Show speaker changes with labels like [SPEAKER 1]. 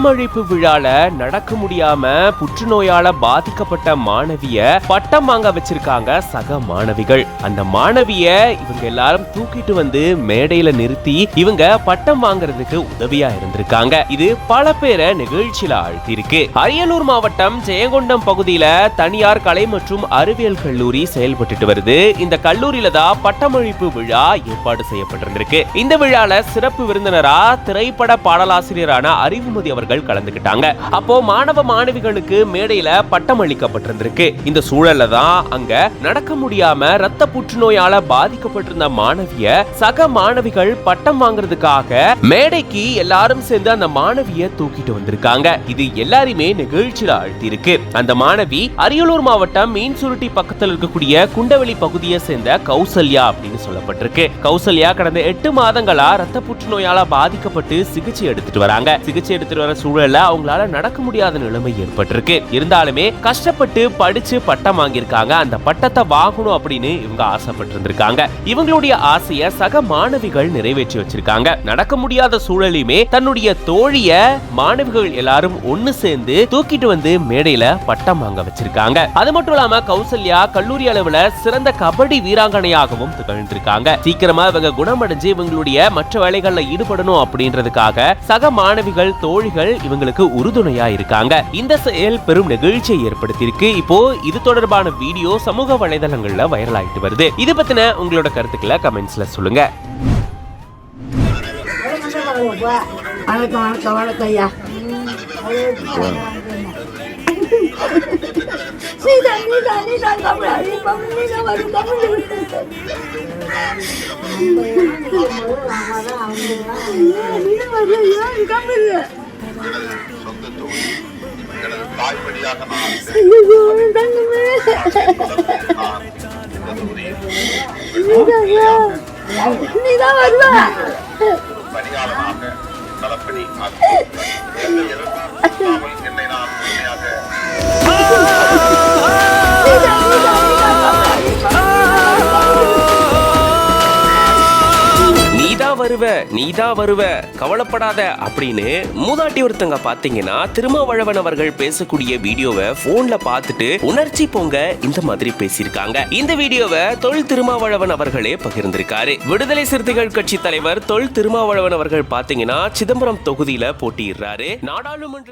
[SPEAKER 1] பட்டமளிப்பு விழால நடக்க முடியாம புற்றுநோயால பாதிக்கப்பட்ட மாணவிய பட்டம் வாங்க வச்சிருக்காங்க சக மாணவிகள். அந்த மாணவிய இவங்க எல்லாரும் தூக்கிட்டு வந்து மேடையில நிறுத்தி இவங்க பட்டம் வாங்குறதுக்கு உதவியா இருந்திருக்காங்க. இது பல பேரை நிகழ்ச்சியில ஆழ்த்திருக்கு. அரியலூர் மாவட்டம் ஜெயங்கொண்டம் பகுதியில தனியார் கலை மற்றும் அறிவியல் கல்லூரி செயல்பட்டு வருது. இந்த கல்லூரியில தான் பட்டமளிப்பு விழா ஏற்பாடு செய்யப்பட்டிருக்கு. இந்த விழால சிறப்பு விருந்தினரா திரைப்பட பாடலாசிரியரான அறிவுமதி அவர்கள் கலந்துக்கிட்டாங்க. அப்போ மாணவ மாணவிகளுக்கு மேடையில பட்டம் அளிக்கப்பட்டிருந்திருக்கு. இந்த சூழல்ல தான் அங்க நடக்க முடியாம ரத்த புற்றுநோயால பாதிக்கப்பட்டிருந்த மாணவிய சக மாணவிகள் பட்டம் வாங்குறதுக்காக மேடைக்கு எல்லாரும் சேர்ந்து அந்த மாணவிய தூக்கிட்டு வந்திருக்காங்க. இது எல்லாருமே நிகழ்ச்சியில ஆழ்த்தி இருக்கு. அந்த மாணவி அரியலூர் மாவட்டம் மீன்சுருட்டி பக்கத்தில் இருக்கக்கூடிய குண்டவெளி பகுதியை சேர்ந்த கௌசல்யா அப்படின்னு சொல்லப்பட்டிருக்கு. கௌசல்யா கடந்த 8 மாதங்களா ரத்த புற்றுநோயால பாதிக்கப்பட்டு சிகிச்சை எடுத்துட்டு வராங்க. சிகிச்சை எடுத்துட்டு வர சூழல்ல அவங்களால நடக்க முடியாத நிலைமை ஏற்பட்டிருக்கு. இருந்தாலுமே கஷ்டப்பட்டு படிச்சு பட்டம் வாங்கியிருக்காங்க. அந்த பட்டத்தை வாங்கணும் அப்படின்னு இவங்க ஆசைப்பட்டு இருந்திருக்காங்க. இவங்களுடைய ஆசைய சக மாணவிகள் நிறைவேற்றி வச்சிருக்காங்க. நடக்க முடியாத சூழலையுமே தன்னுடைய தோழிய மாணவிகள் எல்லாரும் ஒன்னு சேர்ந்து தூக்கிட்டு வந்து மேடையில பட்டம் வாங்க வச்சிருக்காங்க. அது மட்டும் இல்லாம கௌசல்யா கல்லூரி அளவுல சிறந்த கபடி வீராங்கனையாகவும் திகழ்ந்திருக்காங்க. சீக்கிரமா இவங்க குணமடைஞ்சு இவங்களுடைய மற்ற வேலைகள்ல ஈடுபடணும் அப்படின்றதுக்காக சக மாணவிகள் தோழிகள் இவங்களுக்கு உறுதுணையா இருக்காங்க. இந்த செயல் பெரும் நிகழ்ச்சியை ஏற்படுத்தியிருக்கு. இப்போ இது தொடர்பான வீடியோ சமூக வலைதளங்கள்ல வைரல் ஆயிட்டு வருது. இது பத்தின உங்களோட கருத்துக்களை கமெண்ட்ஸ்ல சொல்லுங்க. நீதான் வருவ கவலைப்படாத அப்படின்னு மூதாட்டி ஒருத்தங்க பாத்தீங்கன்னா திருமாவளவன் அவர்கள் பேசக்கூடிய வீடியோவை போன்ல பார்த்துட்டு உணர்ச்சி பொங்க இந்த மாதிரி பேசியிருக்காங்க. இந்த வீடியோவை தொல் திருமாவளவன் அவர்களே பகிர்ந்திருக்காரு. விடுதலை சிறுத்தைகள் கட்சி தலைவர் தொல் திருமாவளவன் அவர்கள் பாத்தீங்கன்னா சிதம்பரம் தொகுதியில போட்டியிடுறாரு. நாடாளுமன்ற